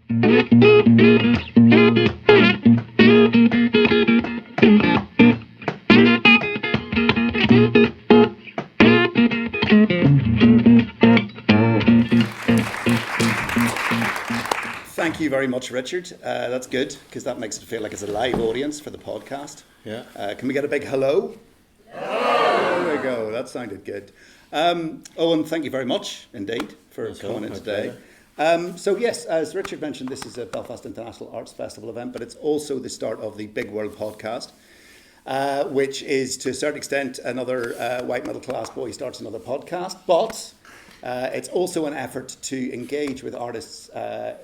Thank you very much, Richard. That's good, because that makes it feel like it's a live audience for the podcast. Yeah. Can we get a big hello? Hello! There we go. That sounded good. Owen, thank you very much indeed for coming in today. So yes, as Richard mentioned, this is a Belfast International Arts Festival event, but it's also the start of the Big World podcast, which is to a certain extent another white middle class boy starts another podcast, but it's also an effort to engage with artists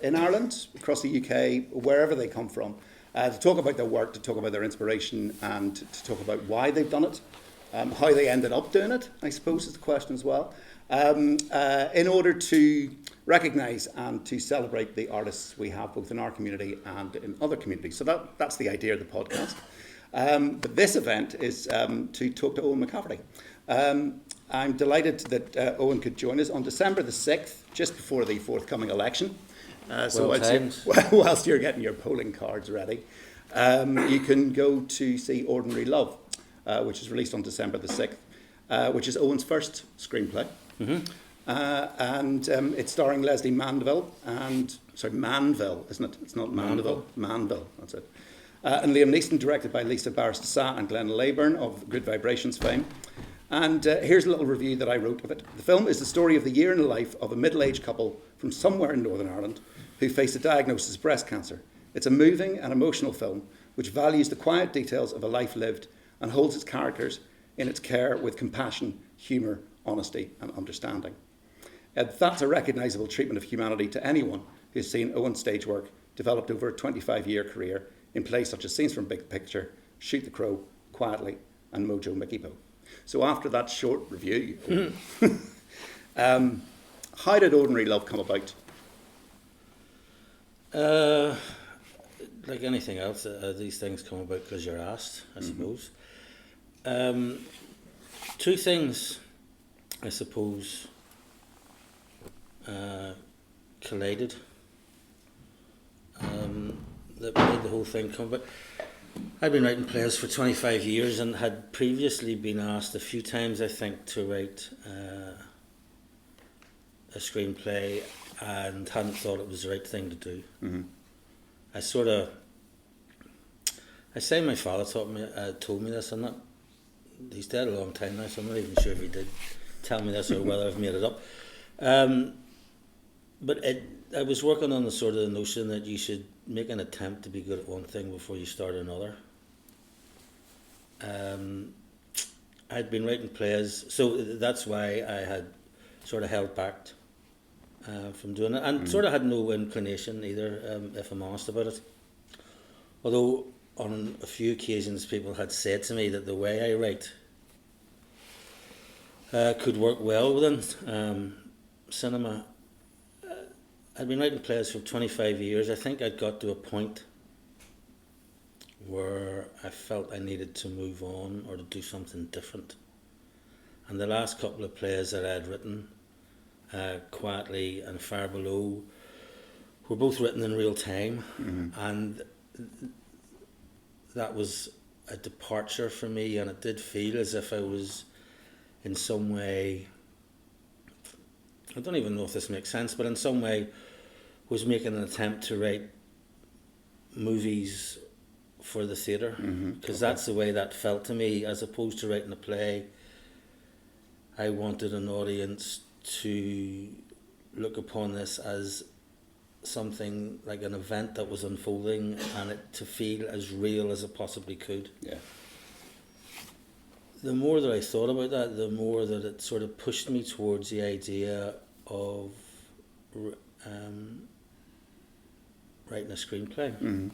in Ireland, across the UK, wherever they come from, to talk about their work, to talk about their inspiration, and to talk about why they've done it, how they ended up doing it, I suppose is the question as well, in order to recognise and to celebrate the artists we have both in our community and in other communities. So that's the idea of the podcast. But this event is to talk to Owen McCafferty. I'm delighted that Owen could join us on December the 6th, just before the forthcoming election. So whilst you're getting your polling cards ready, you can go to see Ordinary Love, which is released on December the 6th, which is Owen's first screenplay. Mm-hmm. And it's starring Leslie Manville, Manville, isn't it? It's not Mandeville. Manville, that's it. And Liam Neeson, directed by Lisa Barrister and Glenn Leyburn of Good Vibrations fame. And here's a little review that I wrote of it. The film is the story of the year in the life of a middle-aged couple from somewhere in Northern Ireland who face a diagnosis of breast cancer. It's a moving and emotional film which values the quiet details of a life lived and holds its characters in its care with compassion, humour, honesty and understanding. That's a recognisable treatment of humanity to anyone who's seen Owen's stage work developed over a 25-year career in plays such as Scenes from Big Picture, Shoot the Crow, Quietly and Mojo Mickybo. So after that short review, how did Ordinary Love come about? Like anything else, these things come about because you're asked, I suppose. Two things, I suppose, collided that made the whole thing come about. I'd been writing plays for 25 years and had previously been asked a few times, I think, to write a screenplay and hadn't thought it was the right thing to do. Mm-hmm. I say my father told me this. He's dead a long time now, so I'm not even sure if he did tell me this or whether I've made it up. But I was working on the notion that you should make an attempt to be good at one thing before you start another. I'd been writing plays, so that's why I had sort of held back from doing it, and sort of had no inclination either, if I'm honest about it. Although on a few occasions people had said to me that the way I write could work well within cinema. I'd been writing plays for 25 years. I think I'd got to a point where I felt I needed to move on or to do something different. And the last couple of plays that I'd written, Quietly and Far Below, were both written in real time. Mm-hmm. And that was a departure for me, and it did feel as if I was in some way, I don't even know if this makes sense, but in some way was making an attempt to write movies for the theatre, because that's the way that felt to me, as opposed to writing a play. I wanted an audience to look upon this as something like an event that was unfolding, and it to feel as real as it possibly could. Yeah. The more that I thought about that, the more that it sort of pushed me towards the idea of writing a screenplay. Mm-hmm.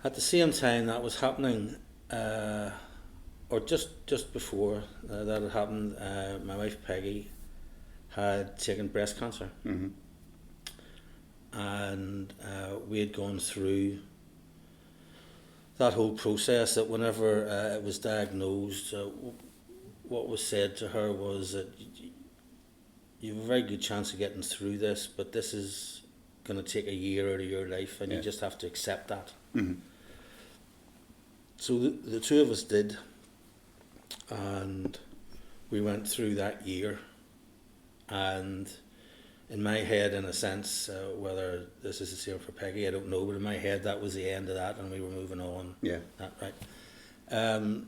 At the same time that was happening, or just before that had happened, my wife Peggy had taken breast cancer. Mm-hmm. And we had gone through that whole process, that whenever it was diagnosed, what was said to her was that you have a very good chance of getting through this, but this is going to take a year out of your life, and you just have to accept that. So the two of us did, and we went through that year, and in my head, in a sense, whether this is the same for Peggy, I don't know, but in my head that was the end of that, and we were moving on. Yeah. That, right.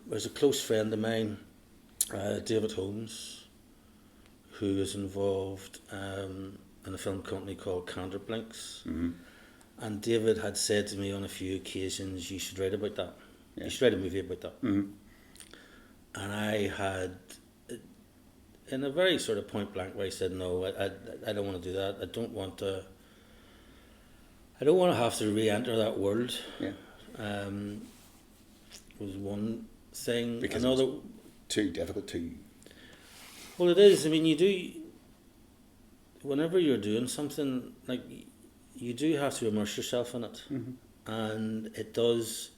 There's a close friend of mine, David Holmes, who is involved in a film company called Canderblinks. And David had said to me on a few occasions, you should write about that. Yeah. You should write a movie about that. And I had, in a very sort of point blank way, I said, no, I don't want to do that. I don't want to have to re-enter that world. Yeah. Was one thing. Because another, it was too difficult to... Well, it is. I mean, you do, whenever you're doing something, like, you do have to immerse yourself in it. And it does,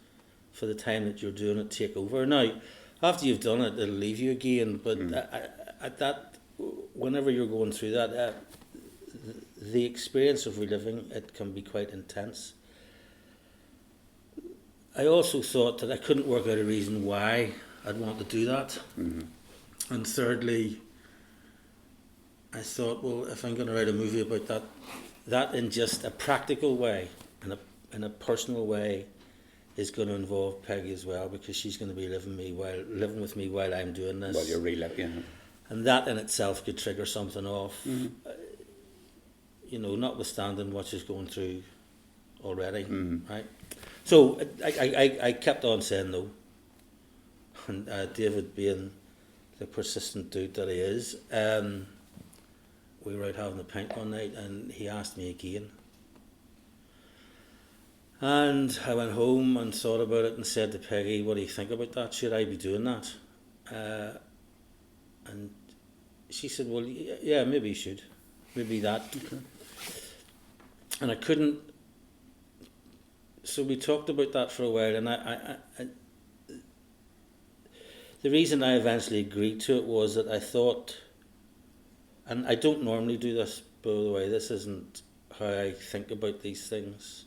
for the time that you're doing it, take over. Now, after you've done it, it'll leave you again, but at that, whenever you're going through that, the experience of reliving it can be quite intense. I also thought that I couldn't work out a reason why I'd want to do that. And thirdly, I thought, well, if I'm going to write a movie about that in just a practical way, in a personal way, is going to involve Peggy as well, because she's going to be living with me while I'm doing this. While you're reliving, and that in itself could trigger something off. You know, notwithstanding what she's going through already, right? So I kept on saying no, and David, being the persistent dude that he is, we were out having a pint one night, and he asked me again. And I went home and thought about it and said to Peggy, what do you think about that? Should I be doing that? And she said, well, yeah, maybe you should. Maybe that. Okay. And I couldn't... So we talked about that for a while, and I the reason I eventually agreed to it was that I thought, and I don't normally do this, by the way, this isn't how I think about these things.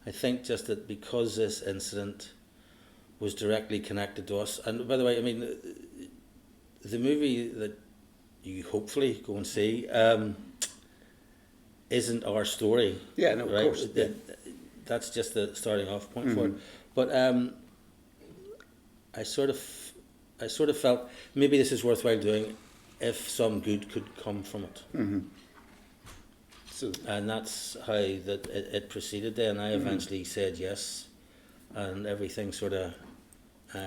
I think just that because this incident was directly connected to us, and by the way, I mean, the movie that you hopefully go and see isn't our story. Yeah, no, right? Of course. That's just the starting off point for it. But I sort of felt maybe this is worthwhile doing if some good could come from it. So, and that's how it proceeded then. I eventually said yes, and everything sort of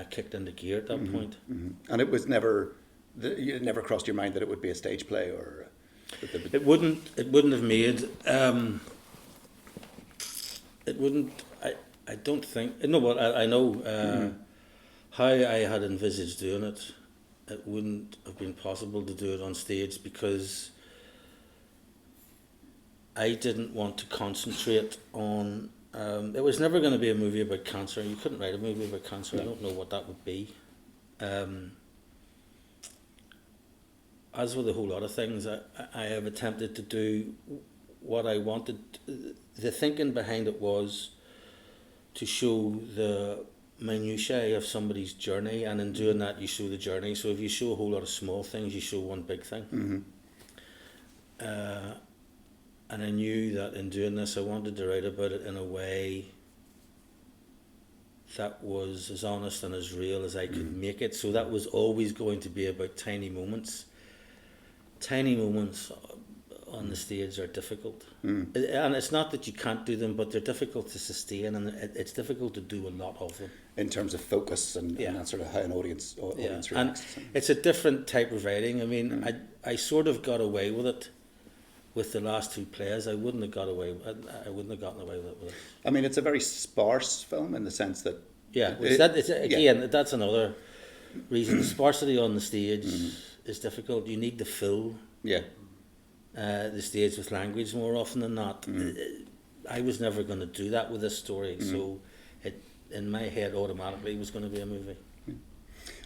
kicked into gear at that point. And it was never, it never crossed your mind that it would be a stage play, or it wouldn't have made. It wouldn't. I don't think. No, but I know how I had envisaged doing it. It wouldn't have been possible to do it on stage because I didn't want to concentrate on. It was never going to be a movie about cancer. You couldn't write a movie about cancer. I don't know what that would be. As with a whole lot of things, I have attempted to do what I wanted. The thinking behind it was to show the minutiae of somebody's journey, and in doing that you show the journey. So if you show a whole lot of small things, you show one big thing. And I knew that in doing this I wanted to write about it in a way that was as honest and as real as I could make it. So that was always going to be about tiny moments. Tiny moments on the stage are difficult. And it's not that you can't do them, but they're difficult to sustain, and it's difficult to do a lot of them. In terms of focus and that sort of how an audience reacts. And it's a different type of writing. I mean, I sort of got away with it with the last two plays. I wouldn't have gotten away with it. I mean, it's a very sparse film in the sense that... That's another reason. The sparsity on the stage is difficult. You need to fill the stage with language more often than not. I was never going to do that with this story, so it, in my head, automatically was going to be a movie.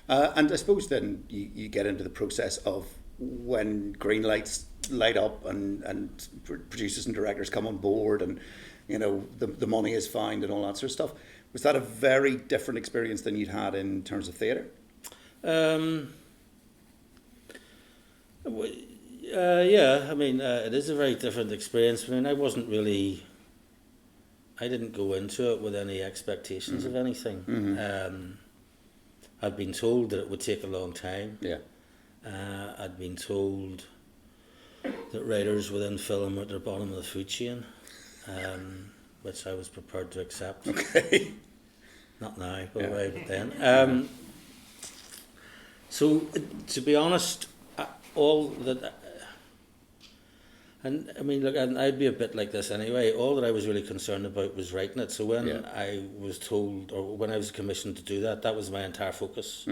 And I suppose then you get into the process of when green lights light up and producers and directors come on board and, you know, the money is found and all that sort of stuff. Was that a very different experience than you'd had in terms of theatre? Yeah, I mean, it is a very different experience. I mean, I didn't go into it with any expectations of anything. I'd been told that it would take a long time. Yeah. I'd been told that writers within film were at the bottom of the food chain, which I was prepared to accept. Okay. Not now, by the way, but then. So, to be honest, all that... And I mean, look, and I'd be a bit like this anyway. All that I was really concerned about was writing it. So when I was told, or when I was commissioned to do that, that was my entire focus.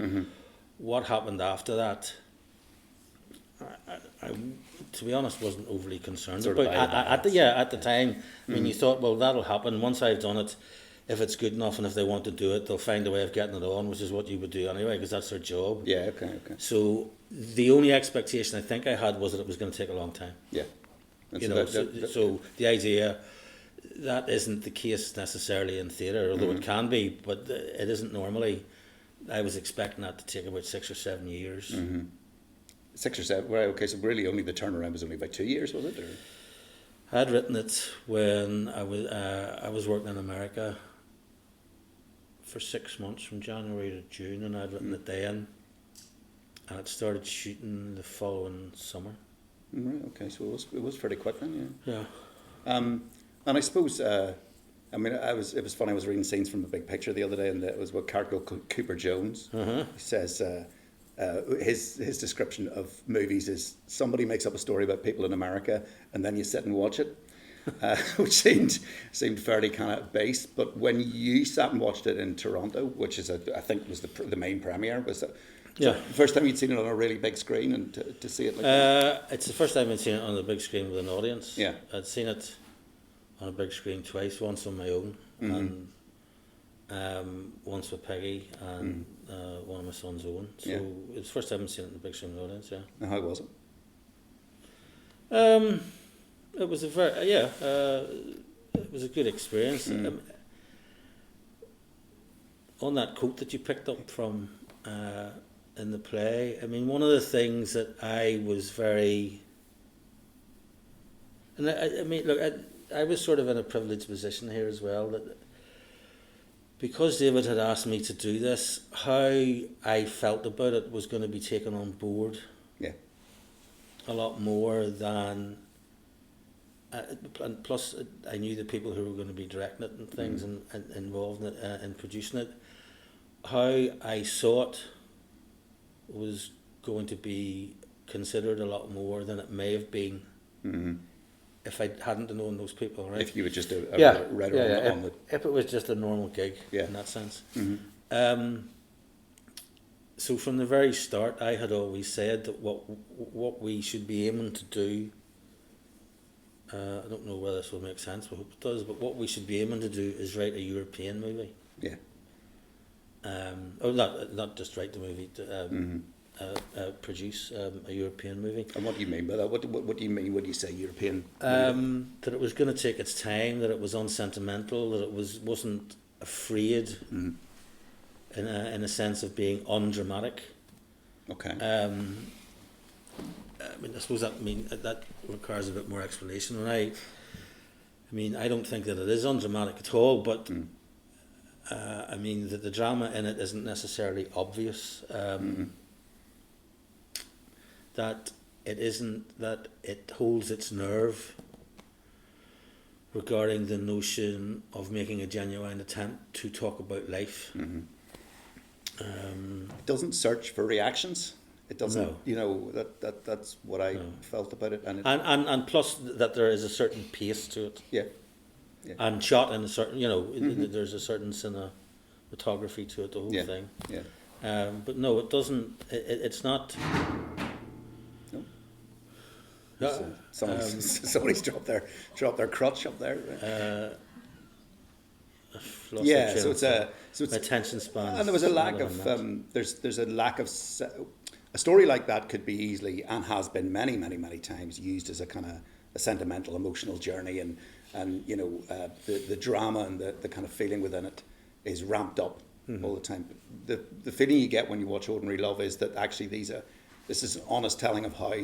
What happened after that, I to be honest, wasn't overly concerned about. At the time, I mean, you thought, well, that'll happen once I've done it. If it's good enough and if they want to do it, they'll find a way of getting it on, which is what you would do anyway, because that's their job. Yeah. Okay. So the only expectation I think I had was that it was going to take a long time. Yeah. You know, so the idea that isn't the case necessarily in theatre, although it can be, but it isn't normally. I was expecting that to take about 6 or 7 years. 6 or 7. Right. Okay. So really, only the turnaround was only about 2 years, was it? Or? I'd written it when I was working in America for 6 months, from January to June, and I'd written it then, and it started shooting the following summer. Right. Okay. So it was pretty quick then. Yeah. And I suppose, I mean, it was funny. I was reading scenes from The Big Picture the other day, and it was what character Cooper Jones. He says his description of movies is somebody makes up a story about people in America, and then you sit and watch it, which seemed fairly kind of base. But when you sat and watched it in Toronto, which is I think was the main premiere, was that. So first time you'd seen it on a really big screen, and to see it like that? It's the first time I'd seen it on a big screen with an audience. Yeah. I'd seen it on a big screen twice, once on my own, and once with Peggy, and one of my sons, Owen. So it was the first time I'd seen it on a big screen with an audience, And how was it? It was it was a good experience. On that quote that you picked up from... in the play, I mean, one of the things that I was very... And I mean, look, I was sort of in a privileged position here as well, that because David had asked me to do this, how I felt about it was going to be taken on board a lot more than... and plus, I knew the people who were going to be directing it and things and involved in it, in producing it. How I saw it was going to be considered a lot more than it may have been if I hadn't known those people, right? If you were just a writer on if it was just a normal gig in that sense. So from the very start, I had always said that what we should be aiming to do, I don't know whether this will make sense, I hope it does, but what we should be aiming to do is write a European movie. Yeah. Not just write the movie, produce a European movie. And what do you mean by that? What do you mean when you say European? That it was going to take its time, that it was unsentimental, that it wasn't afraid in a sense of being undramatic. Okay. I mean, I suppose that requires a bit more explanation. I don't think that it is undramatic at all, but. I mean, the drama in it isn't necessarily obvious. That it holds its nerve regarding the notion of making a genuine attempt to talk about life. It doesn't search for reactions. It doesn't. No. You know, that's what I felt about it, and plus that there is a certain pace to it. Yeah. And shot in a certain, there's a certain cinematography to it, the whole thing. Yeah. But no, it doesn't. It's not. No. Somebody's dropped their crutch up there. So it's my attention span. And there was a lack of there's a lack of a a story like that could be easily, and has been many, many, many times, used as a kind of a sentimental, emotional journey, and the drama and the kind of feeling within it is ramped up all the time. The feeling you get when you watch Ordinary Love is that actually this is an honest telling of how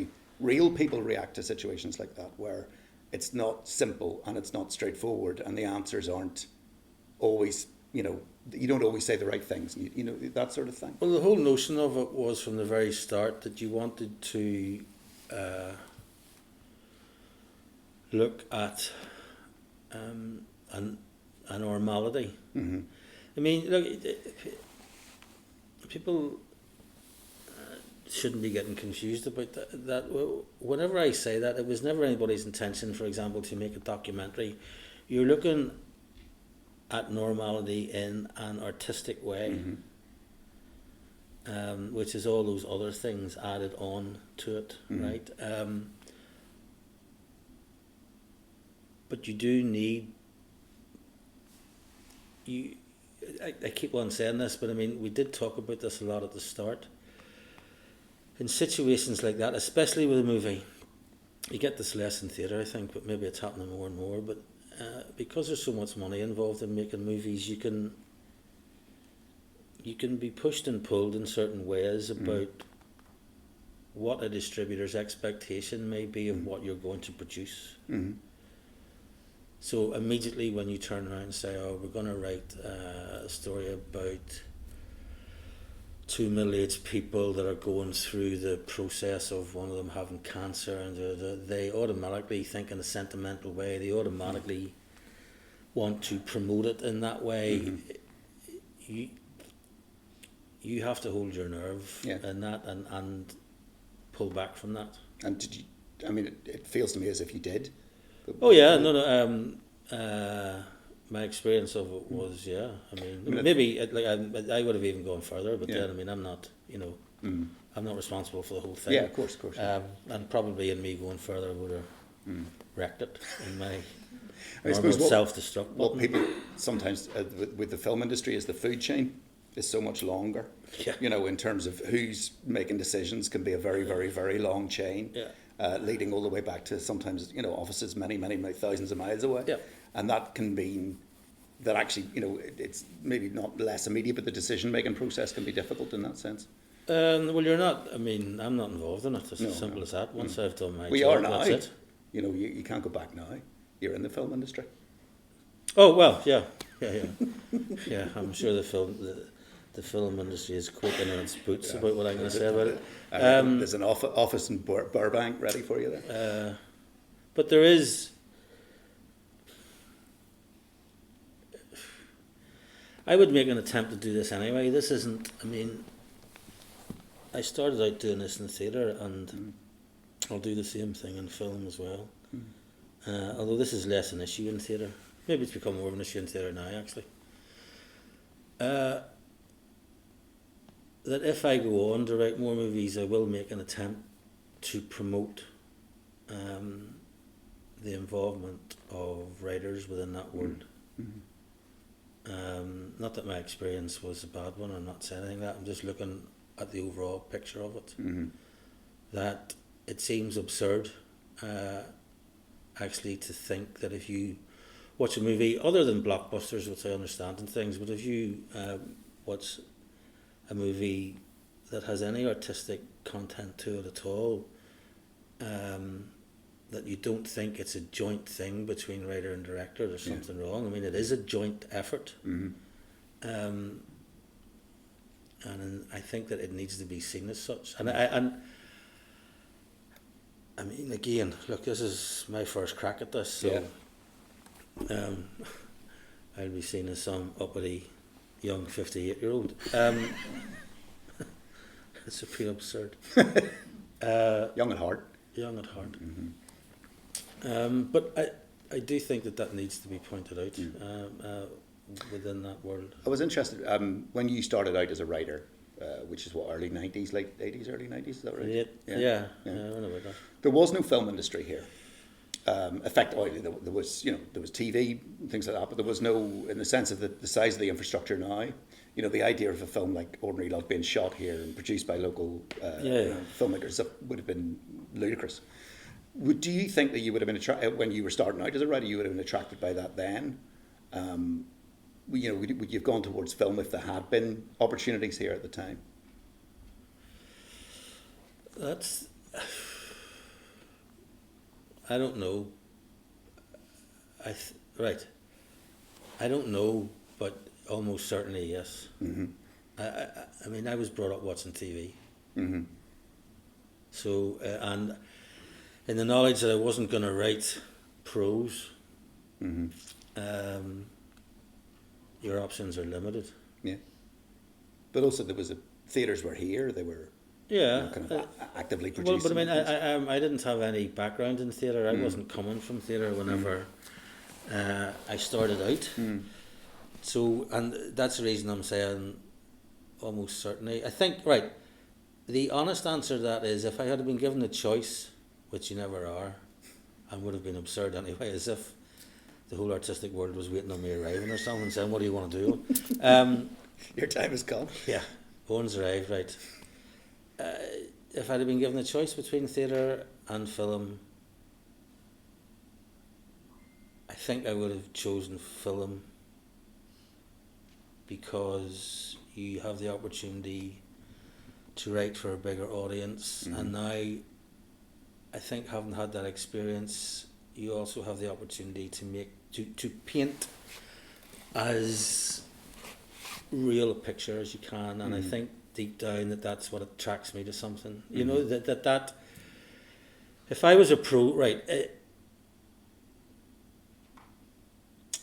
real people react to situations like that, where it's not simple and it's not straightforward, and the answers aren't always, you don't always say the right things, that sort of thing. Well, the whole notion of it was from the very start that you wanted to look at a normality. Mm-hmm. I mean, look, people shouldn't be getting confused about that. Whenever I say that, it was never anybody's intention, for example, to make a documentary. You're looking at normality in an artistic way, which is all those other things added on to it, right? But you do need, I keep on saying this, but I mean, we did talk about this a lot at the start. In situations like that, especially with a movie, you get this less in theatre, I think, but maybe it's happening more and more, but because there's so much money involved in making movies, you can be pushed and pulled in certain ways about what a distributor's expectation may be of what you're going to produce. So immediately when you turn around and say, oh, we're going to write a story about two middle-aged people that are going through the process of one of them having cancer, and they automatically think in a sentimental way, they automatically want to promote it in that way. You have to hold your nerve in that and pull back from that. And did you, I mean, it feels to me as if you did. Oh yeah, my experience of it was, I mean maybe I would have even gone further, but then I mean I'm not, I'm not responsible for the whole thing. Yeah, of course. And probably in me going further would have wrecked it in my self-destruct. What people sometimes with the film industry is the food chain is so much longer. Yeah. In terms of who's making decisions, can be a very, very, very long chain. Yeah. Leading all the way back to sometimes offices many, many, many thousands of miles away. Yeah. And that can mean that actually it's maybe not less immediate, but the decision making process can be difficult in that sense. Well, you're not. I mean, I'm not involved in it. It's as simple as that. Once I've done my job, are now. That's it. You can't go back now. You're in the film industry. Oh well, yeah. I'm sure the film industry is quaking in its boots about what I'm going to say about it. There's an office in Burbank ready for you there. But there is. I would make an attempt to do this anyway. This isn't. I mean, I started out doing this in theatre, and I'll do the same thing in film as well. Although this is less an issue in theatre. Maybe it's become more of an issue in theatre now, actually. That if I go on to write more movies, I will make an attempt to promote the involvement of writers within that world. Not that my experience was a bad one, I'm not saying anything like that, I'm just looking at the overall picture of it. That it seems absurd actually to think that if you watch a movie, other than blockbusters, which I understand and things, but if you watch a movie that has any artistic content to it at all, that you don't think it's a joint thing between writer and director, there's something wrong. I mean, it is a joint effort. And I think that it needs to be seen as such. And I mean, again, look, this is my first crack at this, so I'll be seen as some uppity young 58-year-old. It's a pretty absurd. Young at heart. Young at heart. But I do think that needs to be pointed out within that world. I was interested when you started out as a writer, which is what, early 90s, late 80s, early 90s, is that right? Yeah. I don't know about that. There was no film industry here. Effectively, there was TV and things like that, but there was no, in the sense of the size of the infrastructure now. you know, the idea of a film like Ordinary Love being shot here and produced by local filmmakers would have been ludicrous. Do you think that you would have been attracted when you were starting out as a writer? You would have been attracted by that then. You know, would you have gone towards film if there had been opportunities here at the time? I don't know. I don't know, but almost certainly yes. Mm-hmm. I mean, I was brought up watching TV. Mm-hmm. So, and in the knowledge that I wasn't going to write prose, Mm-hmm. Your options are limited. Yeah. But also theatres were here, they were kind of actively producing. Well, but I mean, I didn't have any background in theatre. I wasn't coming from theatre whenever I started out. So, and that's the reason I'm saying almost certainly. I think, the honest answer to that is if I had been given the choice, which you never are, and would have been absurd anyway, as if the whole artistic world was waiting on me arriving or something, saying, what do you want to do? Your time has come. Yeah, Owen's arrived, right. If I'd have been given the choice between theatre and film, I think I would have chosen film because you have the opportunity to write for a bigger audience, and now I think having had that experience, you also have the opportunity to paint as real a picture as you can, and I think deep down that's what attracts me to something. You know, that if I was a pro,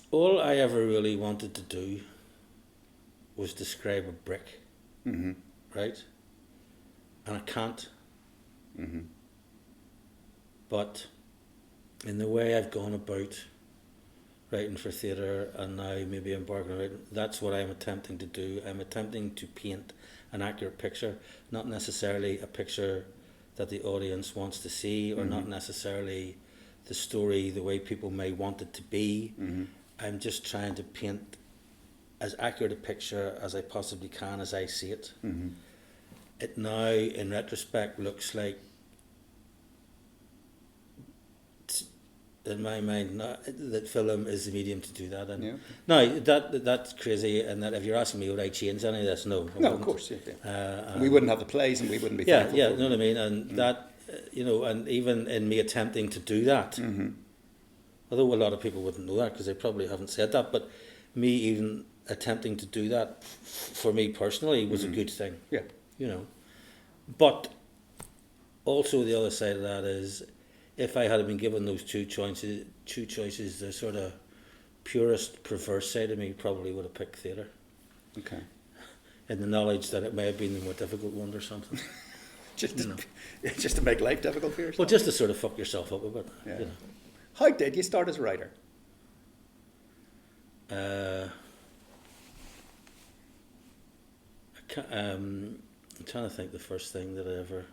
all I ever really wanted to do was describe a brick, right? And I can't. But in the way I've gone about writing for theatre and now maybe embarking on writing, that's what I'm attempting to do. I'm attempting to paint an accurate picture, not necessarily a picture that the audience wants to see, or not necessarily the story the way people may want it to be. I'm just trying to paint as accurate a picture as I possibly can as I see it. It now, in retrospect, looks like, in my mind, that film is the medium to do that. And now that's crazy, and that if you're asking me would I change any of this, no. No, of course, we wouldn't have the plays, and we wouldn't be thankful for you know what I mean, and that, you know, and even in me attempting to do that, although a lot of people wouldn't know that because they probably haven't said that, but me even attempting to do that for me personally was a good thing. Yeah, you know, but also the other side of that is, if I had been given those two choices, the sort of purest, perverse side of me probably would have picked theatre. Okay. In the knowledge that it may have been the more difficult one or something. just to make life difficult for yourself? Well, just to sort of fuck yourself up a bit. Yeah. You know. How did you start as a writer? I'm trying to think the first thing that I ever...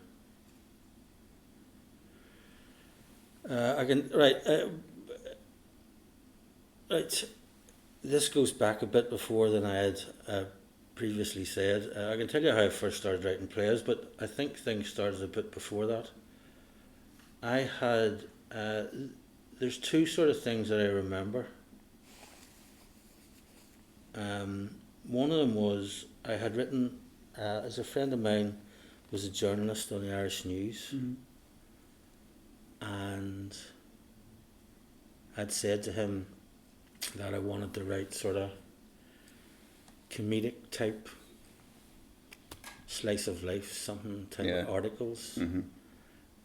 This goes back a bit before than I had previously said. I can tell you how I first started writing plays, but I think things started a bit before that. I had there's two sort of things that I remember. One of them was I had written, as a friend of mine was a journalist on the Irish News. And I'd said to him that I wanted to write sort of comedic type slice of life, something type of articles.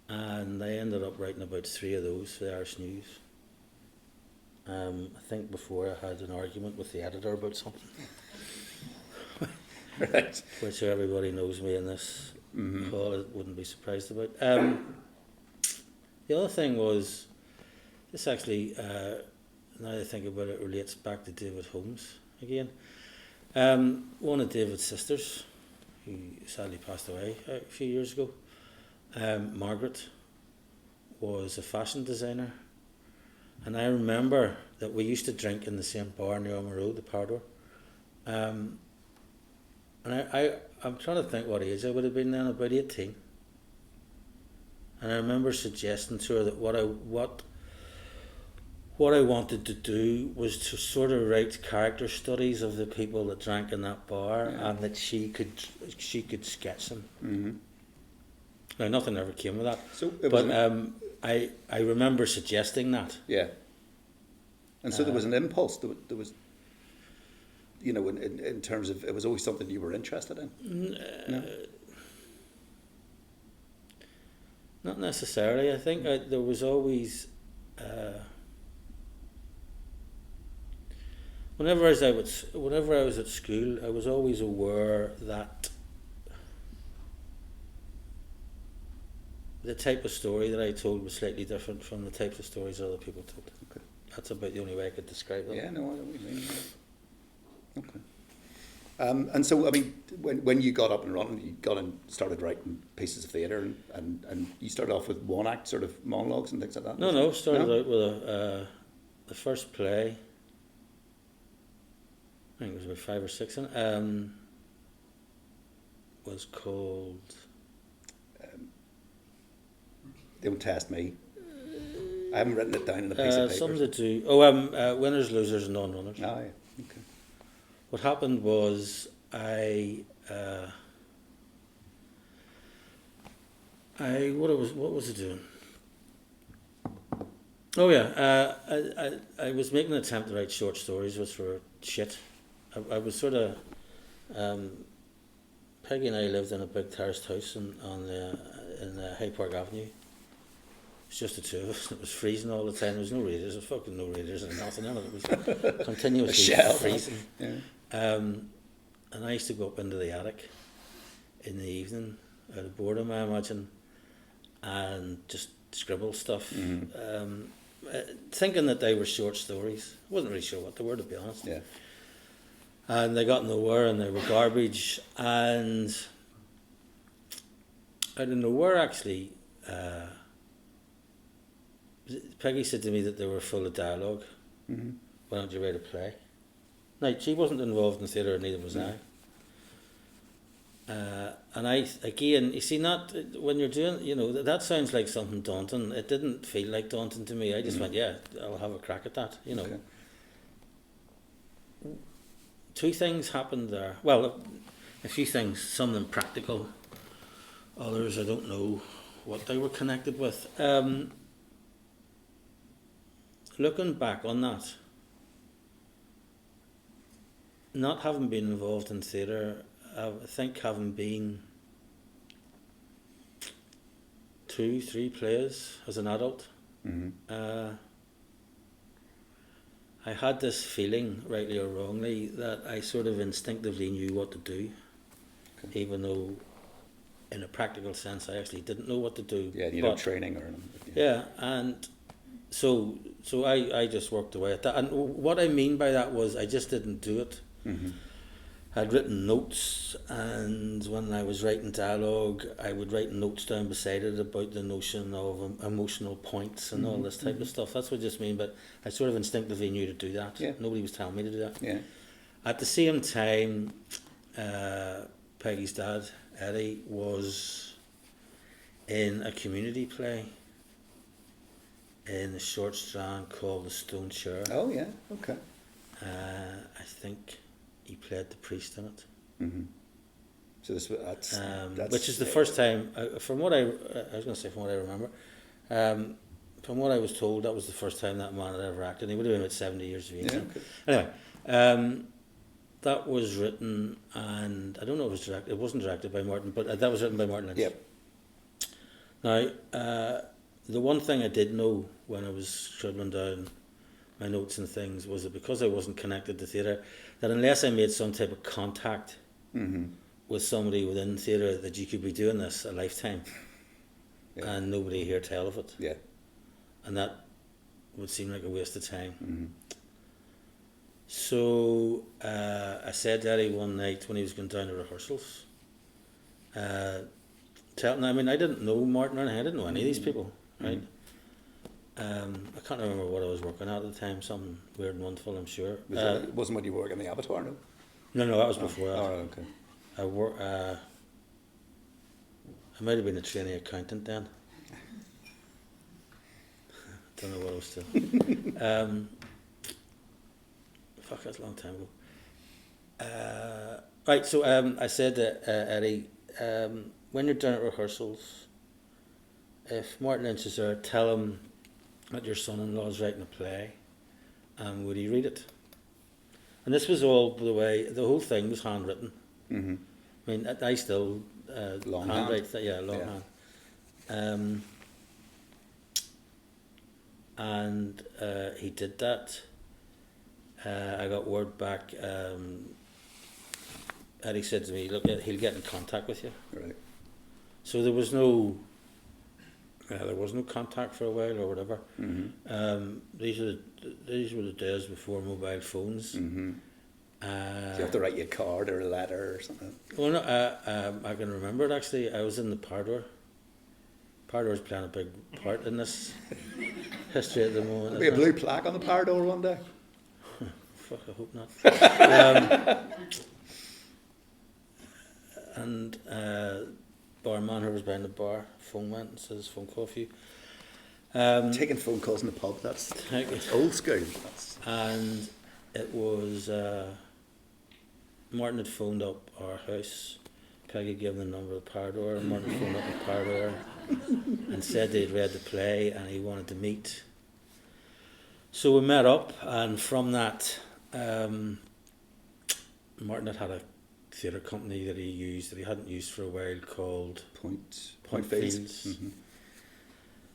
And I ended up writing about 3 of those for the Irish News. I think before I had an argument with the editor about something. Right. Which everybody knows me in this call, I wouldn't be surprised about. The other thing was, this actually, now I think about it, relates back to David Holmes again. One of David's sisters, who sadly passed away a few years ago, Margaret, was a fashion designer. And I remember that we used to drink in the same bar near Elmer Road, the Parador. And I'm trying to think what age I would have been then, about 18. And I remember suggesting to her that what I wanted to do was to sort of write character studies of the people that drank in that bar, and that she could sketch them. Mm-hmm. Now, nothing ever came of that. So, I remember suggesting that. Yeah. And so there was an impulse. There was, you know, in terms of, it was always something you were interested in. No? Not necessarily. I think there was always. Whenever I was at school, I was always aware that the type of story that I told was slightly different from the types of stories other people told. Okay. That's about the only way I could describe it. Yeah, no, I know what you mean. Okay. And so, I mean, when you got up and running, you got and started writing pieces of theatre, and you started off with one act sort of monologues and things like that? No, started out with the first play. I think it was about 5 or 6 in it. Was called. Don't test me. I haven't written it down in a piece of paper. Something to do. Winners, losers, and non-runners. Oh, yeah. Okay. What happened was what was I doing? Oh yeah, I was making an attempt to write short stories, which were shit. I was sort of. Peggy and I lived in a big terraced house in High Park Avenue. It was just the two of us. It was freezing all the time. There was no radiators. There was fucking no radiators and nothing in it. It was continuously freezing. Yeah. And I used to go up into the attic in the evening, out of boredom, I imagine, and just scribble stuff, thinking that they were short stories. I wasn't really sure what they were, to be honest. Yeah. And they got nowhere, and they were garbage. And I don't know where actually. Peggy said to me that they were full of dialogue. Mm-hmm. Why don't you write a play? Now, she wasn't involved in theatre, neither was I. And I, again, you see, not when you're doing, you know, that sounds like something daunting. It didn't feel like daunting to me. I just went, yeah, I'll have a crack at that, you know. Okay. Two things happened there. Well, a few things, some of them practical, others I don't know what they were connected with. Looking back on that, not having been involved in theatre, I think having been 2-3 plays as an adult, I had this feeling, rightly or wrongly, that I sort of instinctively knew what to do, even though in a practical sense I actually didn't know what to do. Yeah, you know, training or anything. Yeah, and so I just worked away at that. And what I mean by that was I just didn't do it. Mm-hmm. I'd written notes, and when I was writing dialogue, I would write notes down beside it about the notion of emotional points and all this type of stuff. That's what I just mean, but I sort of instinctively knew to do that. Yeah. Nobody was telling me to do that. Yeah. At the same time, Peggy's dad, Eddie, was in a community play in the Short Strand called The Stone Chair. Oh, yeah, okay. I think he played the priest in it. Mm-hmm. So that's which is the first time, from what I remember, from what I was told, that was the first time that man had ever acted. He would have been about 70 years of age. Yeah, okay. Anyway, that was written, and I don't know if it was directed. It wasn't directed by Martin, but that was written by Martin Lynch. Yep. Now, the one thing I did know when I was scribbling down my notes and things was that because I wasn't connected to theatre, that unless I made some type of contact with somebody within theatre, that you could be doing this a lifetime and nobody hear tell of it. Yeah. And that would seem like a waste of time. Mm-hmm. So I said to Eddie one night when he was going down to rehearsals, I didn't know Martin or anything, I didn't know any of these people, right? I can't remember what I was working at the time, something weird and wonderful, I'm sure. Wasn't when you were working in the abattoir, no? No, that was before that. Oh, okay. I might have been a trainee accountant then. Don't know what I was doing. Fuck, that's a long time ago. Right, so I said to Eddie, when you're down at rehearsals, if Martin Lynch is there, tell him that your son-in-law is writing a play, and would he read it? And this was all, by the way, the whole thing was handwritten. Mm-hmm. I mean, I still handwrite that, long hand. And he did that. I got word back. Eddie said to me, "Look, he'll get in contact with you." Right. So there was no contact for a while or whatever. Mm-hmm. These were the days before mobile phones. Mm-hmm. Do you have to write you a card or a letter or something? Well, no, I can remember it actually. I was in the Pardour. Pardour's playing a big part in this history at the moment. There'll be a blue plaque on the Pardour one day. Fuck, I hope not. And barman who was behind the bar, phone went and says, "Phone call for you." Taking phone calls in the pub, that's old school. And it was Martin had phoned up our house. Peggy gave him the number of the Pardour, and Martin phoned up the Pardour and said they'd read the play and he wanted to meet. So we met up, and from that, Martin had a theatre company that he hadn't used for a while, called Point Fields. Mm-hmm.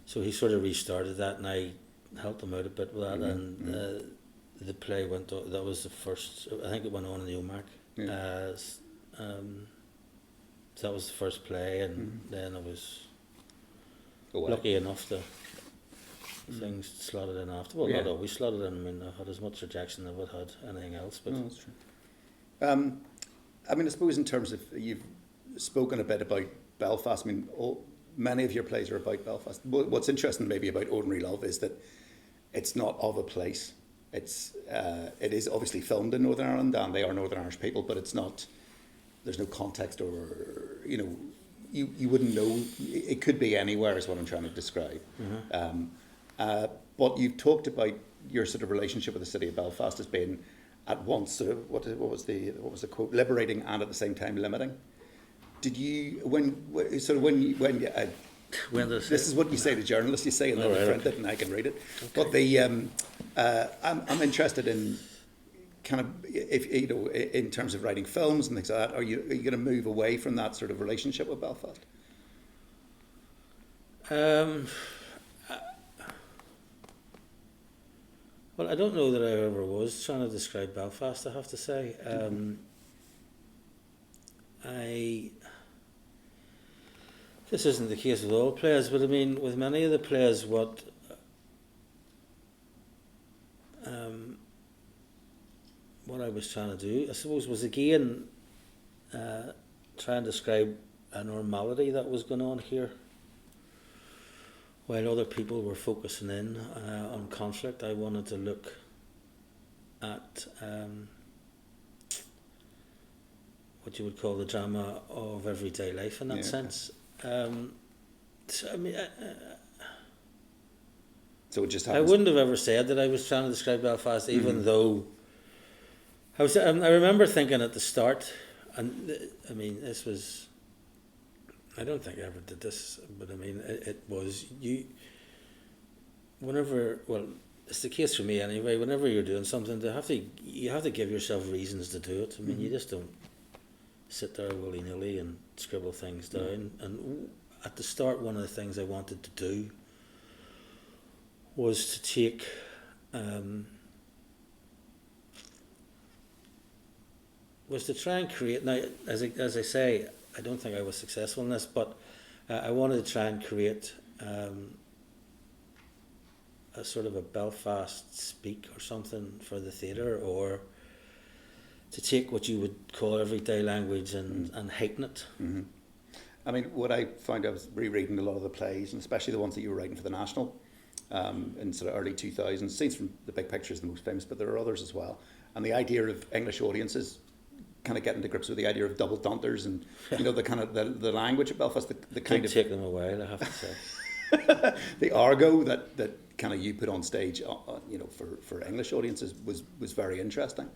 So he sort of restarted that, and I helped him out a bit with that, Mm-hmm. and the play went on. That was the first, I think it went on in the OMAC. Yeah. So that was the first play, and then I was Wow. lucky enough to things slotted in after. Well, not always slotted in. I mean, I had as much rejection as I would had anything else. But that's true. I mean, I suppose in terms of, you've spoken a bit about Belfast. I mean, many of your plays are about Belfast. What's interesting maybe about Ordinary Love is that it's not of a place. It is obviously filmed in Northern Ireland, and they are Northern Irish people, but it's not. There's no context, or you wouldn't know. It could be anywhere, is what I'm trying to describe. Mm-hmm. But you've talked about your sort of relationship with the city of Belfast as being at once sort of what was the quote, liberating and at the same time limiting. Did you when this is what you say to journalists, you say, and then they print it and I can read it. Okay. But I'm interested in kind of, if in terms of writing films and things like that, are you going to move away from that sort of relationship with Belfast? Well, I don't know that I ever was trying to describe Belfast, I have to say. This isn't the case with all players, but I mean, with many of the players, what I was trying to do, I suppose, was again try and describe a normality that was going on here. While other people were focusing in on conflict, I wanted to look at what you would call the drama of everyday life in that sense. So, I mean, so it just I wouldn't have ever said that I was trying to describe Belfast, even though I remember thinking at the start, and I mean, this was, I don't think I ever did this, but I mean, it was whenever, well, it's the case for me anyway, whenever you're doing something, you have to give yourself reasons to do it. I mean, you just don't sit there willy-nilly and scribble things down. And at the start, one of the things I wanted to do was to take was to try and create, now as I say, I don't think I was successful in this, but I wanted to try and create a sort of a Belfast speak or something for the theatre, or to take what you would call everyday language and heighten it. Mm-hmm. I mean, what I found, I was rereading a lot of the plays, and especially the ones that you were writing for the National in sort of early 2000s. Scenes from The Big Picture is the most famous, but there are others as well. And the idea of English audiences kind of getting to grips with the idea of double dunters and the kind of the language of Belfast, the kind of take them a while, I have to say. the argot that kind of you put on stage, for English audiences was very interesting.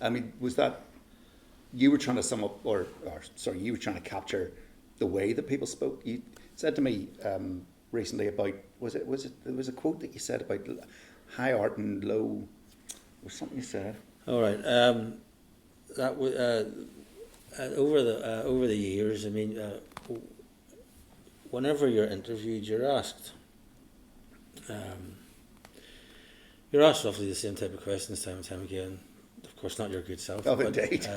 I mean, was that you were trying to sum up, you were trying to capture the way that people spoke? You said to me recently about there was a quote that you said about high art and low, or something you said. All right. That was over the years. I mean, whenever you're interviewed, you're asked roughly the same type of questions time and time again. Of course, not your good self. Oh, indeed.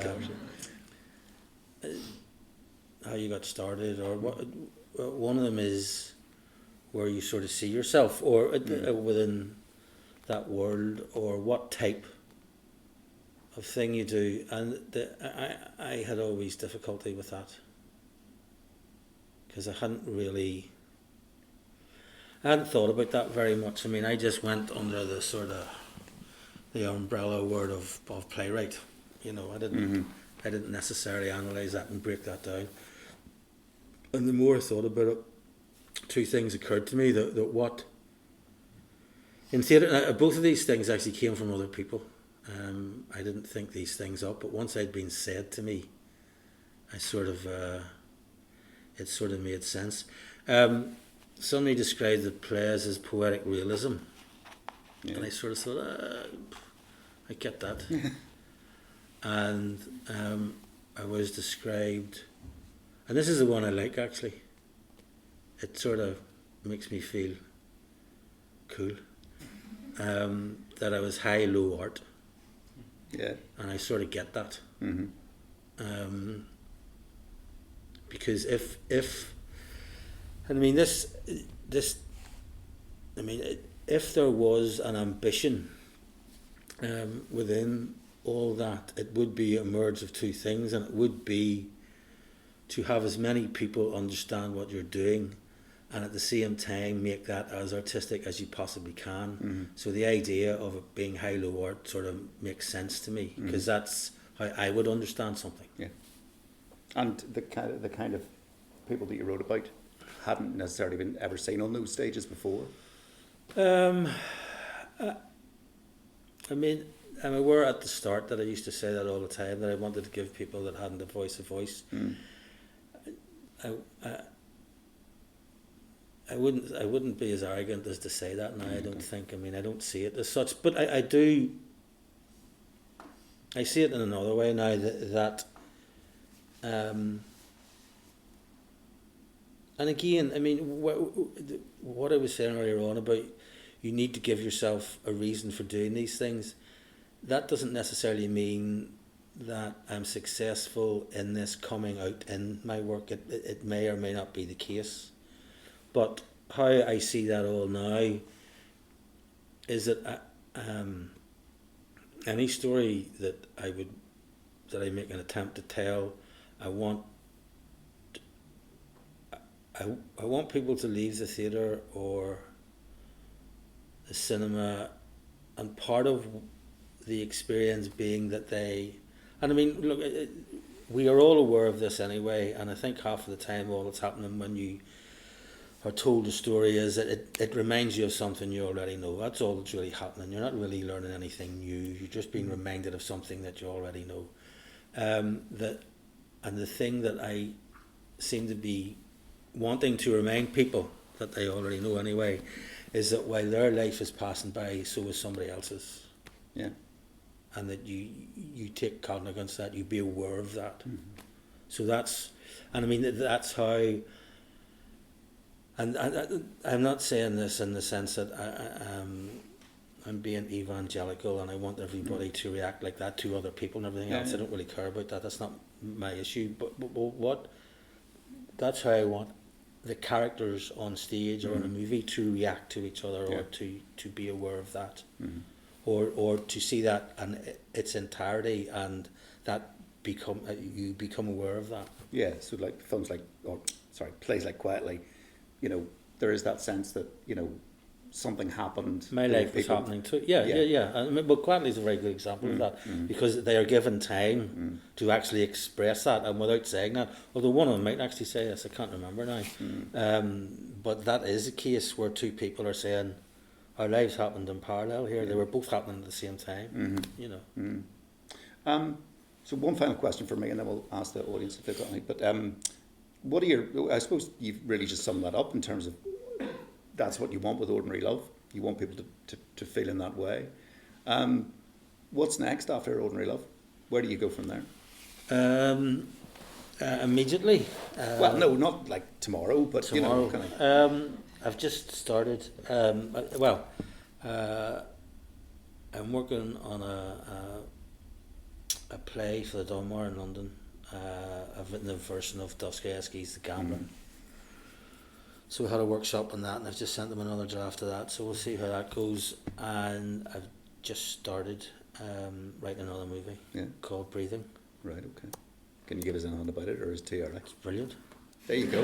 How you got started, or what? One of them is where you sort of see yourself, or within that world, or what type of thing you do, and I had always difficulty with that because I hadn't thought about that very much. I mean, I just went under the sort of the umbrella word of playwright. I didn't necessarily analyse that and break that down. And the more I thought about it, two things occurred to me that what in theatre, both of these things actually came from other people. I didn't think these things up, but once they'd been said to me, it sort of made sense. Somebody described the plays as poetic realism, and I sort of thought, I get that. And I was described, and this is the one I like actually. It sort of makes me feel cool. That I was high-low art. Yeah. And I sort of get that. Mm-hmm. Because if I mean this I mean, if there was an ambition within all that, it would be a merge of two things, and it would be to have as many people understand what you're doing, and at the same time make that as artistic as you possibly can. Mm-hmm. So the idea of it being high-low art sort of makes sense to me, because that's how I would understand something. Yeah. And the kind of people that you wrote about hadn't necessarily been ever seen on those stages before. I mean, I'm aware at the start that I used to say that all the time, that I wanted to give people that hadn't a voice. Mm. I wouldn't be as arrogant as to say that now. I don't think. I mean, I don't see it as such, but I do. I see it in another way now that and again, I mean, what I was saying earlier on about you need to give yourself a reason for doing these things. That doesn't necessarily mean that I'm successful in this coming out in my work. It may or may not be the case. But how I see that all now is that any story that I make an attempt to tell, I want people to leave the theatre or the cinema, and part of the experience being that and I mean, look, we are all aware of this anyway, and I think half of the time all that's happening when you are told a story is that it reminds you of something you already know. That's all that's really happening. You're not really learning anything new. You're just being reminded of something that you already know. And the thing that I seem to be wanting to remind people that they already know anyway is that while their life is passing by, so is somebody else's. Yeah. And that you take cognizance of that, you be aware of that. Mm-hmm. So that's how. And I'm not saying this in the sense that I'm being evangelical and I want everybody to react like that to other people and everything else. I don't really care about that. That's not my issue. But that's how I want the characters on stage or in a movie to react to each other, or to be aware of that, or to see that in its entirety, and that you become aware of that. Yeah. So plays like Quietly, there is that sense that something happened. My there were life was people- happening too. Yeah. I mean, but Quatley is a very good example of that because they are given time to actually express that, and without saying that, although one of them might actually say this, I can't remember now. But that is a case where two people are saying, our lives happened in parallel here. They were both happening at the same time. You know. So one final question for me, and then we'll ask the audience if they've got any. But what are your? I suppose you've really just summed that up in terms of that's what you want with Ordinary Love. You want people to feel in that way. What's next after Ordinary Love? Where do you go from there? Immediately. Well, no, not like tomorrow, but Tomorrow. you know, kind of. I've just started. I'm working on a play for the Donmar in London. I've written a version of Dostoevsky's The Gambler. So we had a workshop on that, and I've just sent them another draft of that. So we'll see how that goes. And I've just started writing another movie called Breathing. Right. Okay. Can you give us anything about it, or is it too early? It's brilliant. There you go.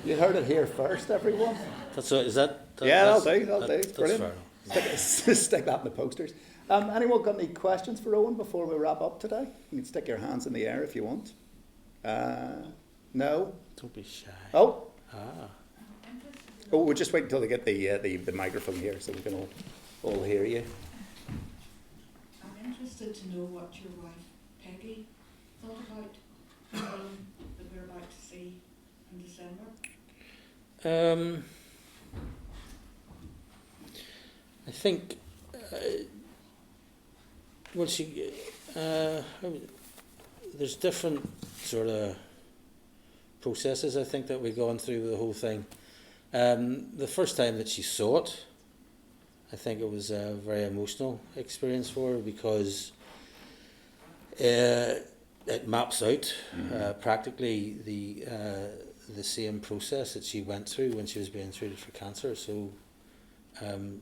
You heard it here first, everyone. That's so. Is that? Yeah, that's, that'll do. That's Brilliant. fair enough. Stick that in the posters. Anyone got any questions for Owen before we wrap up today? You can stick your hands in the air if you want. No? Don't be shy. Oh, I'm we'll just wait until they get the microphone here so we can all hear you. interested to know what your wife Peggy thought about the film that we're about to see in December. I think. Well, there's different sort of processes I think that we've gone through with the whole thing. The first time that she saw it, I think it was a very emotional experience for her because it maps out practically the same process that she went through when she was being treated for cancer. So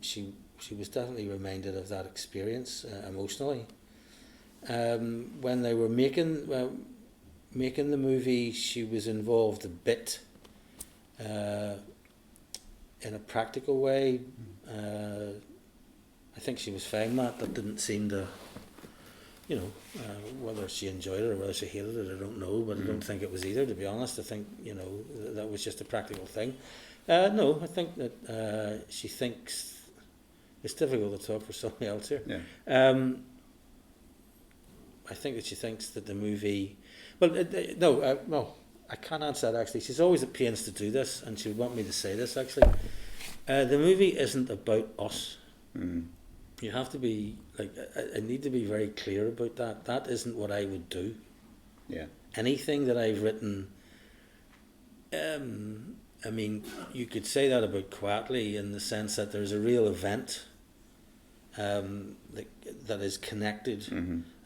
she was definitely reminded of that experience emotionally. When they were making the movie, she was involved a bit in a practical way. I think she was fine that didn't seem to, whether she enjoyed it or whether she hated it, I don't know, but I don't think it was either, to be honest. I think, that was just a practical thing. No, I think that she thinks, it's difficult to talk for somebody else here. Yeah. I think that she thinks that the movie, I can't answer that actually. She's always at pains to do this, and she would want me to say this actually. The movie isn't about us. You have to be, I need to be very clear about that. That isn't what I would do. Yeah. Anything that I've written, I mean, you could say that about Quatley in the sense that there's a real event that is connected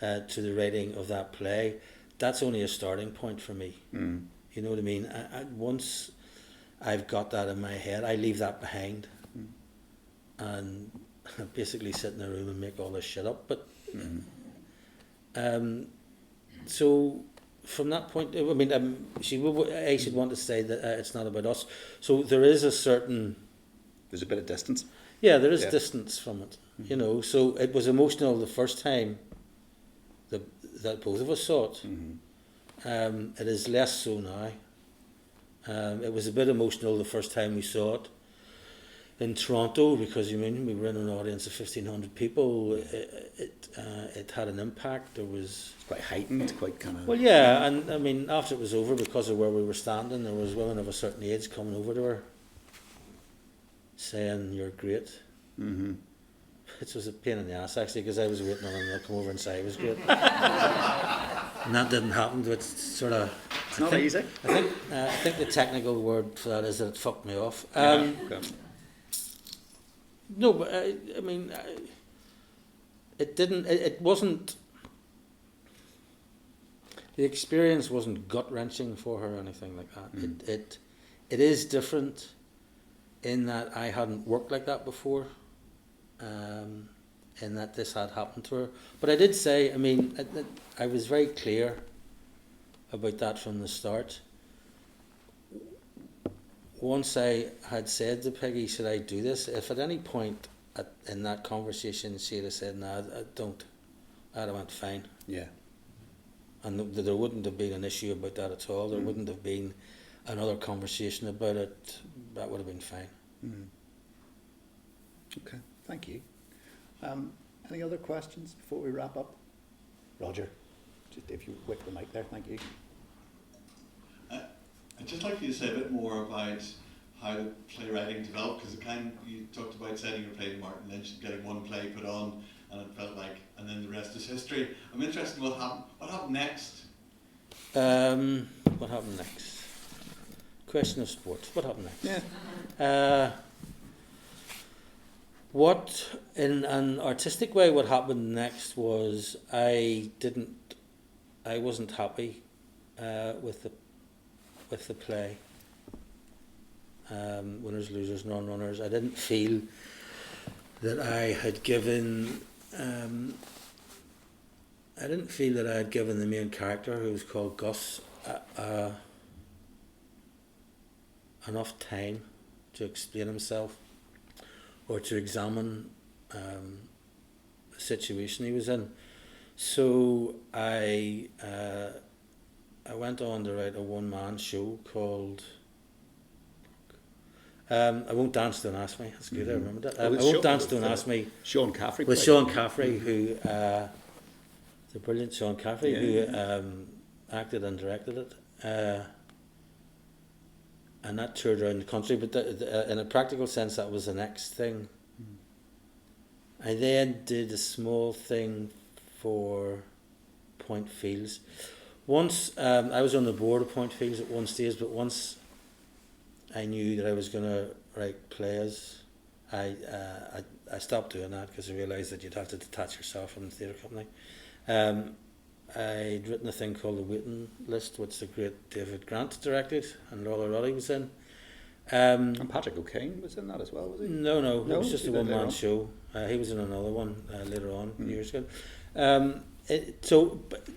to the writing of that play. That's only a starting point for me. You know what I mean? Once I've got that in my head, I leave that behind and basically sit in a room and make all this shit up. But so from that point, I mean, I should want to say that it's not about us. So there is there's a bit of distance. Yeah, there is distance from it. So it was emotional the first time that both of us saw it. It is less so now. It was a bit emotional the first time we saw it in Toronto because we were in an audience of 1,500 people. It had an impact. It's quite heightened, quite kind of. Well, yeah, and I mean after it was over, because of where we were standing, there was women of a certain age coming over to her, saying "You're great." Which was a pain in the ass actually, because I was waiting on them to come over and say I was great. And that didn't happen. It's sort of. It's not easy. I think the technical word for that is that it fucked me off. Okay. No, but I mean, it didn't. It wasn't. The experience wasn't gut wrenching for her or anything like that. It is different in that I hadn't worked like that before. In that this had happened to her. But I did say, I mean, I was very clear about that from the start. once I had said to Peggy, should I do this? If at any point in that conversation she had said, no, I don't, I'd have went fine. Yeah. And there wouldn't have been an issue about that at all. There wouldn't have been another conversation about it. That would have been fine. Okay, thank you. Any other questions before we wrap up? Roger, just if you whip the mic there, thank you. I'd just like you to say a bit more about how the playwriting developed, because you talked about setting your play to Martin Lynch and getting one play put on, and it felt like, and then the rest is history. I'm interested in what happened next. What happened next? Question of sport. What happened next? Yeah. What, in an artistic way, what happened next was I wasn't happy with the play. Winners, losers, non-runners. I didn't feel that I had given. I didn't feel that I had given the main character, who was called Gus, enough time to explain himself or to examine the situation he was in. So I went on to write a one-man show called I Won't Dance, Don't Ask Me. That's good, I remember that. I Won't Dance, Don't Ask Me. Sean Caffrey. With Sean Caffrey, who the brilliant Sean Caffrey, who acted and directed it. And that toured around the country, but in a practical sense, that was the next thing. I then did a small thing for Point Fields. Once I was on the board of Point Fields at one stage, but once I knew that I was going to write plays, I stopped doing that because I realised that you'd have to detach yourself from the theatre company. I'd written a thing called The Waiting List, which the great David Grant directed, and Lola Roddy was in. And Patrick O'Kane was in that as well, was he? No, it was just a one-man on? show. He was in another one later on, years ago. But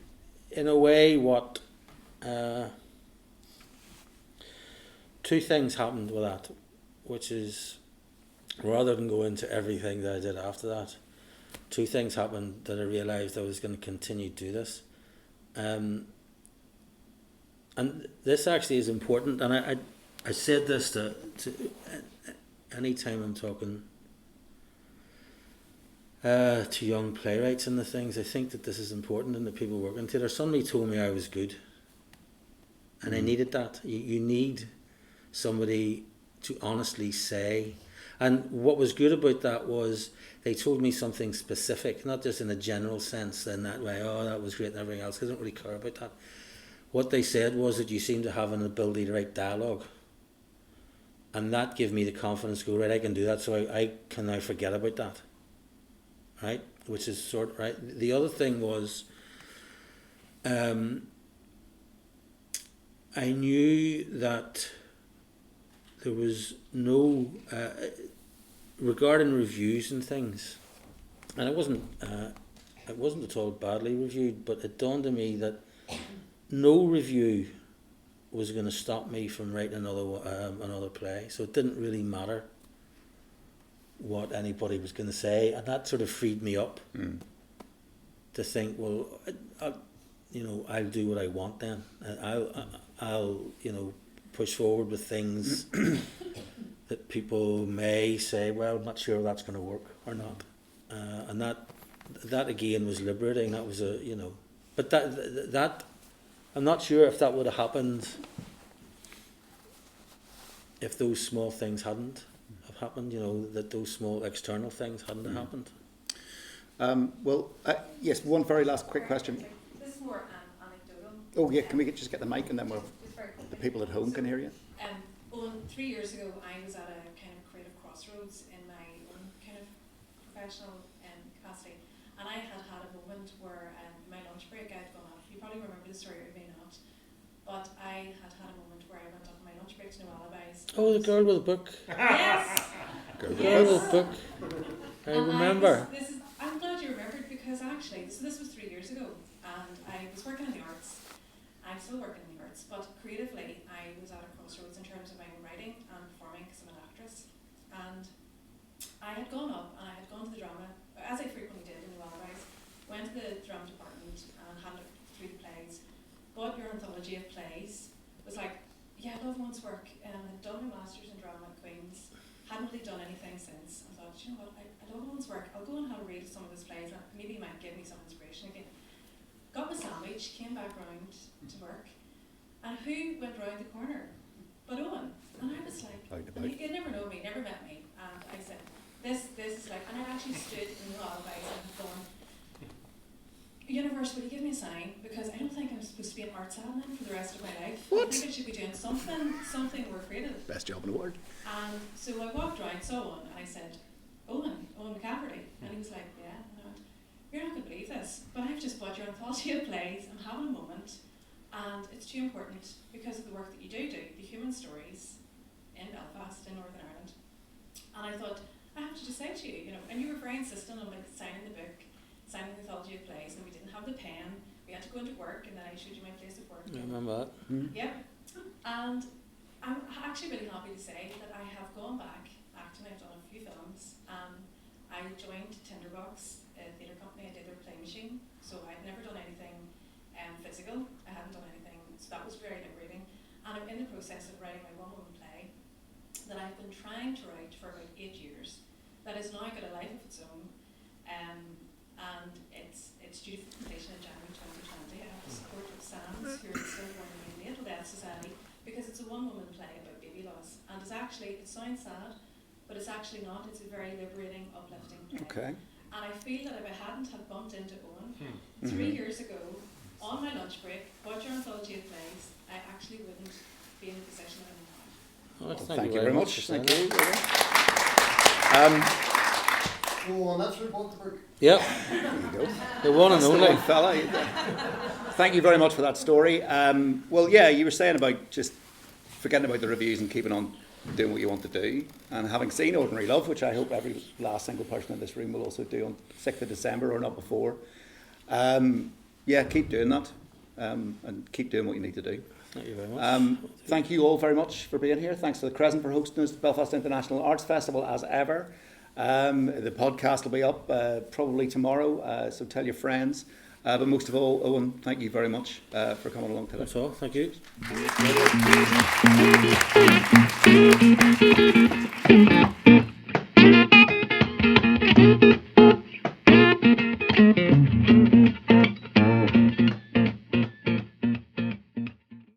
in a way, what two things happened with that, which is, rather than go into everything that I did after that, two things happened that I realised I was going to continue to do this. And this actually is important, and I said this to any time I'm talking to young playwrights and the things. I think that this is important, and that people working in theatre. Somebody told me I was good, and I needed that. You need somebody to honestly say. And what was good about that was they told me something specific, not just in a general sense in that way, oh, that was great and everything else. I don't really care about that. What they said was that you seem to have an ability to write dialogue. And that gave me the confidence to go, right, I can do that, so I can now forget about that. Right? Which is right. The other thing was, I knew that there was no, regarding reviews and things, and it wasn't at all badly reviewed, but it dawned on me that no review was going to stop me from writing another play. So it didn't really matter what anybody was going to say, and that sort of freed me up to think, well, I'll do what I want then. I'll push forward with things that people may say, well, I'm not sure that's going to work or not, and that again was liberating. That was but that I'm not sure if that would have happened if those small things hadn't have happened. That those small external things hadn't have happened. Yes. One very last quick question. This is more anecdotal. Oh yeah, can we just get the mic and then the people at home can hear you? 3 years ago, I was at a kind of creative crossroads in my own kind of professional capacity, and I had a moment where in my lunch break I'd gone off. You probably remember the story, or you may not, but I had a moment where I went off my lunch break to No Alibis. Oh, the girl with the book. Yes. The girl with the book. I remember. I'm glad you remembered, because actually, so this was 3 years ago, and I was working in the arts, I'm still working in the arts, but creatively I was at a crossroads in terms of my own writing and performing because I'm an actress. And I had gone up and I had gone to the drama, as I frequently did in the Wallabies, went to the drama department and had looked through the plays, bought your anthology of plays, was like, yeah, I love one's work, and I'd done my Masters in Drama at Queen's, hadn't really done anything since. I thought, you know what, I love one's work, I'll go and have a read of some of his plays, and maybe it might give me some inspiration again. Got my sandwich, came back round to work, and who went round the corner but Owen? And I was like, and he'd never known me, never met me, and I said, this is like, and I actually stood in the Wallabies and gone, universe, will you give me a sign? Because I don't think I'm supposed to be an arts admin for the rest of my life. What? I think I should be doing something more creative. Best job in the world. And so I walked around, saw Owen, and I said, Owen McCafferty. And he was like, yeah. And I went, you're not going to believe this, but I've just bought your anthology of plays. I'm having a moment, and it's too important because of the work that you do, the human stories in Belfast, in Northern Ireland. And I thought, I have to just say to you, and you were very insistent on like signing the book, signing the anthology of plays, and we didn't have the pen. We had to go into work, and then I showed you my place of work. I remember that. Yep. And I'm actually really happy to say that I have gone back acting. I've done a few films. I joined Tinderbox Theatre Company. I did their play machine. So I'd never done anything physical. I hadn't done anything. So that was very liberating. And I'm in the process of writing my one-woman play that I've been trying to write for about 8 years. That has now got a life of its own. And it's due for completion in January 2020. I have the support of SANS, who are still running the Natal Death Society, because it's a one-woman play about baby loss. And it sounds sad, but it's actually not. It's a very liberating, uplifting play. Okay. And I feel that if I hadn't have bumped into Owen 3 years ago, on my lunch break, bought your anthology of plays, I actually wouldn't be in the position that I'm in now. Oh, Thank you very much. Thank you. Oh, that's who bought the book. Yep. There you go. The one and That's the only. one fella. Thank you very much for that story. Well, yeah, you were saying about just forgetting about the reviews and keeping on doing what you want to do. And having seen Ordinary Love, which I hope every last single person in this room will also do on 6th of December or not before. Yeah, keep doing that and keep doing what you need to do. Thank you very much. Thank you all very much for being here. Thanks to the Crescent for hosting us, Belfast International Arts Festival as ever. The podcast will be up probably tomorrow, so tell your friends. But most of all, Owen, thank you very much for coming along today. That's all. Thank you.